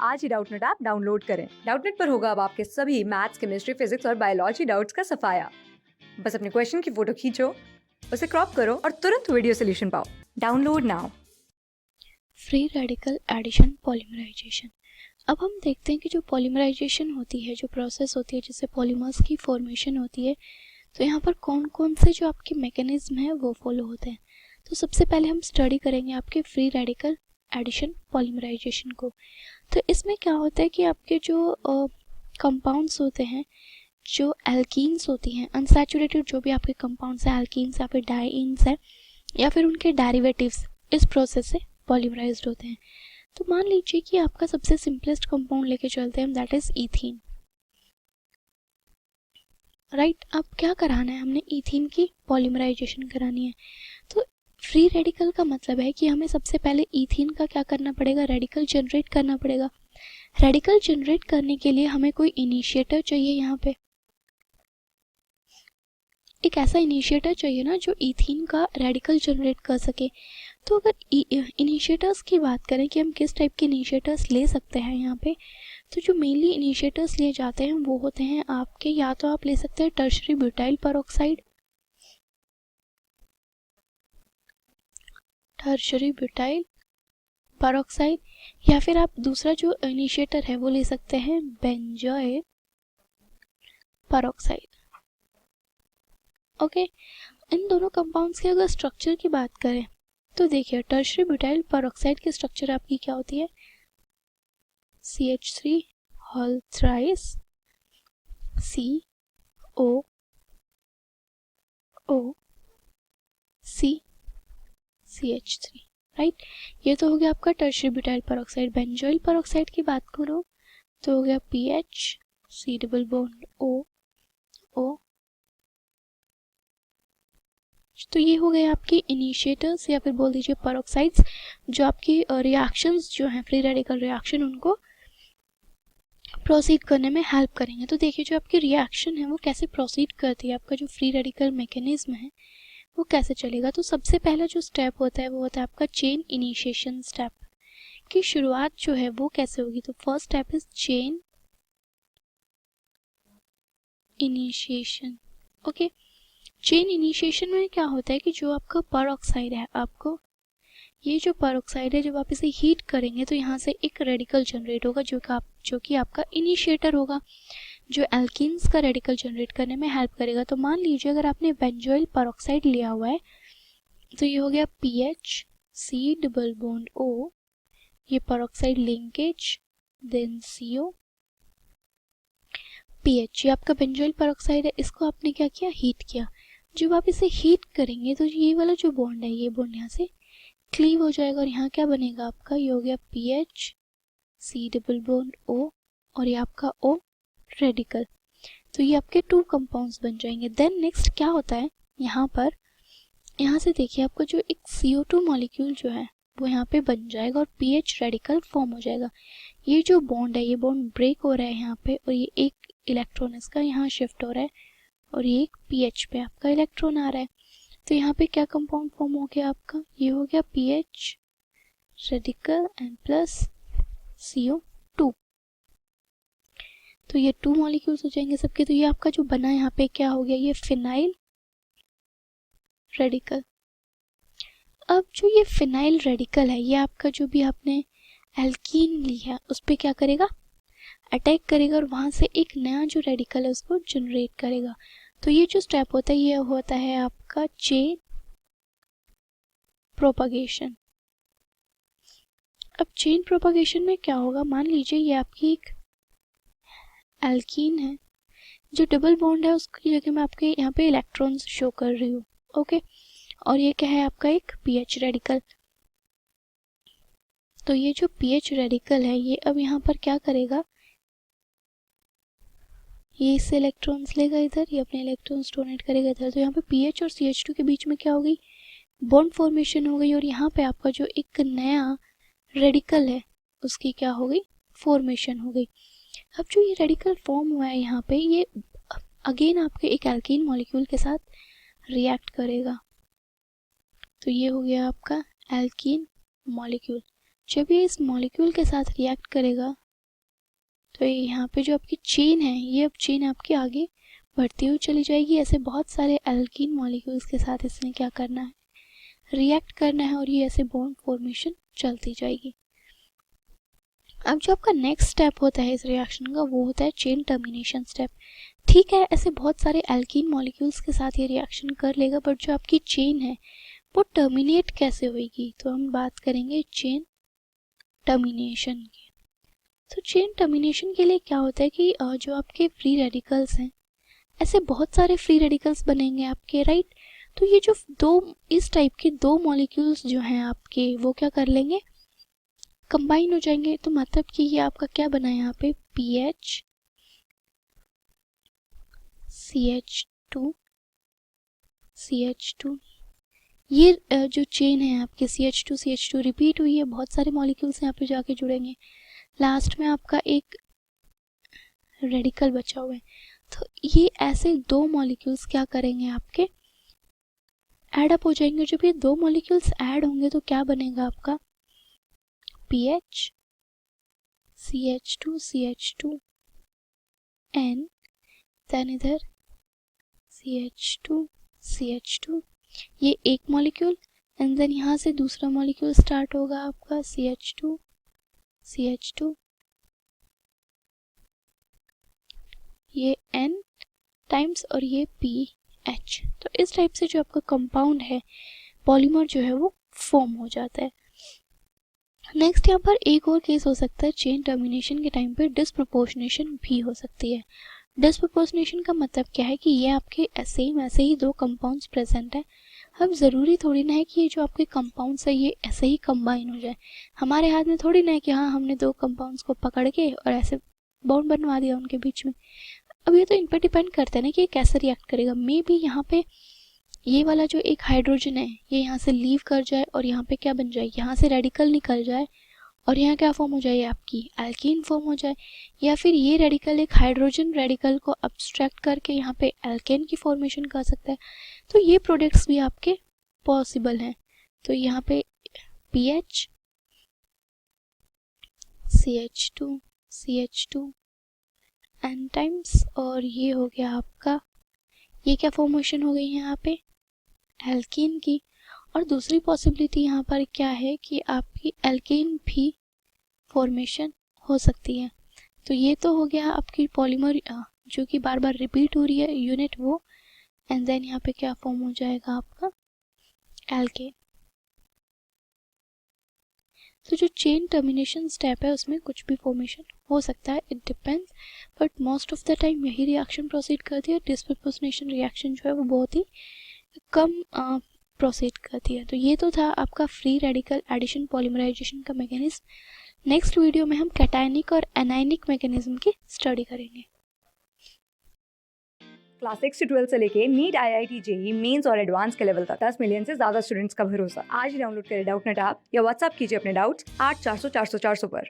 आज ही Doubtnut app download करें। Doubtnut पर होगा अब आपके सभी मैथ्स, केमिस्ट्री, फिजिक्स और बायोलॉजी डाउट्स का सफाया। बस अपने क्वेश्चन की फोटो खींचो, उसे क्रॉप करो और तुरंत वीडियो सोल्यूशन पाओ। Download now. Free radical addition polymerization. अब हम देखते हैं कि जो पॉलीमराइजेशन होती है, जो प्रोसेस होती है जिससे पॉलीमर्स की फॉर्मेशन होती है, तो यहाँ पर कौन कौन से जो आपके मैकेनिज्म हैं वो फॉलो होते हैं। तो सबसे पहले हम स्टडी करेंगे आपके फ्री रेडिकल एडिशन पॉलीमराइजेशन को। तो इसमें क्या होता है कि आपके जो कंपाउंड्स होते हैं, जो एल्कीन्स होती हैं, अनसैचुरेटेड जो भी आपके कंपाउंड्स हैं, एल्कीन्स या फिर डाइईन्स हैं या फिर उनके डेरिवेटिव्स, इस प्रोसेस से पॉलीमराइज्ड होते हैं। तो मान लीजिए कि आपका सबसे सिंपलेस्ट कंपाउंड लेके चलते हैं हम, दैट इज ईथीन। राइट, अब क्या कराना है, हमने ईथीन की पॉलीमराइजेशन करानी है। तो फ्री रेडिकल का मतलब है कि हमें सबसे पहले ईथीन का क्या करना पड़ेगा, रेडिकल जनरेट करना पड़ेगा। रेडिकल जनरेट करने के लिए हमें कोई इनिशिएटर चाहिए, यहाँ पे एक ऐसा इनिशिएटर चाहिए ना जो ईथीन का रेडिकल जनरेट कर सके। तो अगर इनिशिएटर्स की बात करें कि हम किस टाइप के इनिशिएटर्स ले सकते हैं यहाँ पे, तो जो मेनली इनिशिएटर्स लिए जाते हैं वो होते हैं आपके, या तो आप ले सकते हैं tertiary butyl peroxide, tertiary butyl peroxide, या फिर आप दूसरा जो इनिशिएटर है वो ले सकते हैं बेंजोइल पेरोक्साइड। ओके, इन दोनों कंपाउंड्स के अगर स्ट्रक्चर की बात करें तो देखिए, टर्शरी ब्यूटाइल पेरोक्साइड की स्ट्रक्चर आपकी क्या होती है, CH3 whole thrice COO CH3। Right, ये तो हो गया आपका tertiary butyl peroxide. Benzoyl peroxide की बात करो तो हो गया PH C double bond O। तो ये हो गए आपकी इनिशिएटर्स या फिर बोल दीजिए पेरोक्साइड्स, जो आपकी रिएक्शंस जो हैं, फ्री रेडिकल रिएक्शन, उनको प्रोसीड करने में हेल्प करेंगे। तो देखिए, जो आपकी रिएक्शन है वो कैसे प्रोसीड करती है, आपका जो फ्री रेडिकल मैकेनिज्म है वो कैसे चलेगा। तो सबसे पहला जो स्टेप होता है वो होता है आपका चेन इनिशिएशन स्टेप। की शुरुआत जो है वो कैसे होगी, तो first step is chain initiation. Okay, chain initiation में क्या होता है कि जो आपका पेरोक्साइड है, आपको ये जो पेरोक्साइड है जब आप इसे हीट करेंगे तो यहाँ से एक रेडिकल जनरेट होगा जो कि आपका इनिशिएटर होगा, जो एल्कीन्स का रेडिकल जनरेट करने में हेल्प करेगा। तो मान लीजिए अगर आपने बेंजोइल पेरोक्साइड लिया हुआ है तो ये हो गया PH C double bond O, ये peroxide linkage, then CO PH, ये आपका बेंजोइल पेरोक्साइड है, इसको आपने क्या किया, हीट किया। जब आप इसे हीट करेंगे तो ये वाला जो बॉन्ड है, ये बॉन्ड यहाँ से क्लीव हो जाएगा और यहाँ क्या बनेगा आपका, ये हो गया PH C double bond O और ये आपका O रेडिकल। तो ये आपके 2 कंपाउंड्स बन जाएंगे। देन नेक्स्ट क्या होता है, यहाँ पर यहाँ से देखिए आपका जो एक CO2 मॉलिक्यूल जो है वो यहाँ पे बन जाएगा और PH रेडिकल फॉर्म हो जाएगा। ये जो बॉन्ड है, ये बॉन्ड ब्रेक हो रहा है यहाँ पे और ये एक इलेक्ट्रॉन इसका यहाँ शिफ्ट हो रहा है और ये एक PH पे आपका इलेक्ट्रॉन आ रहा है। तो यहाँ पे क्या कंपाउंड फॉर्म हो गया आपका, ये हो गया PH radical and plus CO2। तो ये 2 मॉलिक्यूल्स हो जाएंगे सबके। तो ये आपका जो बना यहाँ पे क्या हो गया, ये फिनाइल रेडिकल। अब जो ये फिनाइल रेडिकल है, ये आपका जो भी आपने एल्कीन ली है उस पर क्या करेगा, अटैक करेगा और वहां से एक नया जो रेडिकल है उसको जनरेट करेगा। तो ये जो स्टेप होता है ये होता है आपका चेन प्रोपगेशन। अब चेन प्रोपगेशन में क्या होगा, मान लीजिए ये आपकी एक एल्कीन है, जो डबल बॉन्ड है उसकी जगह मैं आपके यहाँ पे इलेक्ट्रॉन्स शो कर रही हूँ। ओके, और ये क्या है आपका एक PH रेडिकल। तो ये जो PH रेडिकल है ये अब यहाँ पर क्या करेगा, ये इससे इलेक्ट्रॉन्स लेगा इधर, ये अपने इलेक्ट्रॉन्स डोनेट करेगा इधर। तो यहाँ पे PH और CH2 के बीच में क्या हो गई, बॉन्ड फॉर्मेशन हो गई और यहाँ पे आपका जो एक नया रेडिकल है उसकी क्या हो गई, फॉर्मेशन हो गई। अब जो ये रेडिकल फॉर्म हुआ है यहाँ पे, ये अगेन आपके एक एल्कीन मॉलिक्यूल के साथ रिएक्ट करेगा। तो ये हो गया आपका एल्कीन मॉलिक्यूल। जब ये इस मॉलिक्यूल के साथ रिएक्ट करेगा तो यहाँ पे जो आपकी चेन है, ये अब चेन आपकी आगे बढ़ती हुई चली जाएगी। ऐसे बहुत सारे एल्कीन मॉलिक्यूल्स के साथ इसने क्या करना है, रिएक्ट करना है, और ये ऐसे बॉन्ड फॉर्मेशन चलती जाएगी। अब जो आपका नेक्स्ट स्टेप होता है इस रिएक्शन का, वो होता है चेन टर्मिनेशन स्टेप। ठीक है, ऐसे बहुत सारे एल्कीन मॉलिक्यूल्स के साथ ये रिएक्शन कर लेगा, बट जो आपकी चेन है वो टर्मिनेट कैसे होगी, तो हम बात करेंगे चेन टर्मिनेशन की। तो चेन टर्मिनेशन के लिए क्या होता है कि जो आपके फ्री रेडिकल्स हैं, ऐसे बहुत सारे फ्री रेडिकल्स बनेंगे आपके, राइट। तो ये जो इस टाइप के दो मॉलिक्यूल्स जो हैं आपके, वो क्या कर लेंगे, कंबाइन हो जाएंगे। तो मतलब कि ये आपका क्या बना है यहाँ पे, PH CH2 CH2। ये जो चेन है आपके CH2 CH2 रिपीट हुई है, बहुत सारे मॉलिक्यूल्स यहाँ पे जाके जुड़ेंगे। लास्ट में आपका एक रेडिकल बचा हुआ है। तो ये ऐसे दो मॉलिक्यूल्स क्या करेंगे, आपके ऐड अप हो जाएंगे। जब ये दो मॉलिक्यूल्स ऐड होंगे तो क्या बनेगा आपका, PH CH2 CH2 N, then इधर CH2 CH2, ये एक मॉलिक्यूल, एंड देन यहाँ से दूसरा मॉलिक्यूल स्टार्ट होगा आपका CH2 CH2, ये N टाइम्स और ये PH। तो इस टाइप से जो आपका कंपाउंड है, पॉलीमर जो है वो फॉर्म हो जाता है। नेक्स्ट यहाँ पर एक और केस हो सकता है, चेन टर्मिनेशन के टाइम पे डिस्प्रोपोर्शनेशन भी हो सकती है। डिस्प्रोपोर्शनेशन का मतलब क्या है कि ये आपके ऐसे ही दो कंपाउंड्स प्रेजेंट है। अब ज़रूरी थोड़ी ना है कि ये जो आपके कंपाउंड्स है ये ऐसे ही कंबाइन हो जाए। हमारे हाथ में थोड़ी ना है कि हाँ हमने दो कंपाउंड्स को पकड़ के और ऐसे बॉन्ड बनवा दिया उनके बीच में। अब ये तो इन पर डिपेंड करता है ना कि ये कैसे रिएक्ट करेगा। मे बी यहाँ पे ये वाला जो एक हाइड्रोजन है ये यहाँ से लीव कर जाए और यहाँ पे क्या बन जाए, यहाँ से रेडिकल निकल जाए और यहाँ क्या फॉर्म हो जाए, आपकी एल्कीन फॉर्म हो जाए। या फिर ये रेडिकल एक हाइड्रोजन रेडिकल को अब्स्ट्रैक्ट करके यहाँ पे एल्केन की फॉर्मेशन कर सकता है। तो ये प्रोडक्ट्स भी आपके पॉसिबल हैं। तो यहाँ पे PH CH2 CH2 N times, और ये हो गया आपका, ये क्या फॉर्मेशन हो गई यहाँ पे, एल्कीन की। और दूसरी पॉसिबिलिटी यहाँ पर क्या है कि आपकी एल्केन भी फॉर्मेशन हो सकती है। तो ये तो हो गया आपकी पॉलीमर जो कि बार बार रिपीट हो रही है यूनिट वो, एंड देन यहाँ पे क्या फॉर्म हो जाएगा आपका, एल्केन। तो जो चेन टर्मिनेशन स्टेप है उसमें कुछ भी फॉर्मेशन हो सकता है, it depends, but most of the time यही रिएक्शन प्रोसीड करती है। डिस्प्रोपोर्शनेशन रिएक्शन जो है वो बहुत ही कम प्रोसीड करती है। तो ये तो था आपका फ्री रेडिकल एडिशन पॉलीमराइजेशन का मैकेनिज्म। नेक्स्ट वीडियो में हम कैटायनिक और एनायनिक मैकेनिज्म की स्टडी करेंगे। क्लास 6 से 12 से लेके नीट IIT JEE मेंस और एडवांस के लेवल तक 10 मिलियन से ज्यादा स्टूडेंट्स का भरोसा। आज ही डाउनलोड करें डाउटनेट ऐप या व्हाट्सएप कीजिए अपने डाउट्स 8400 400 400 पर।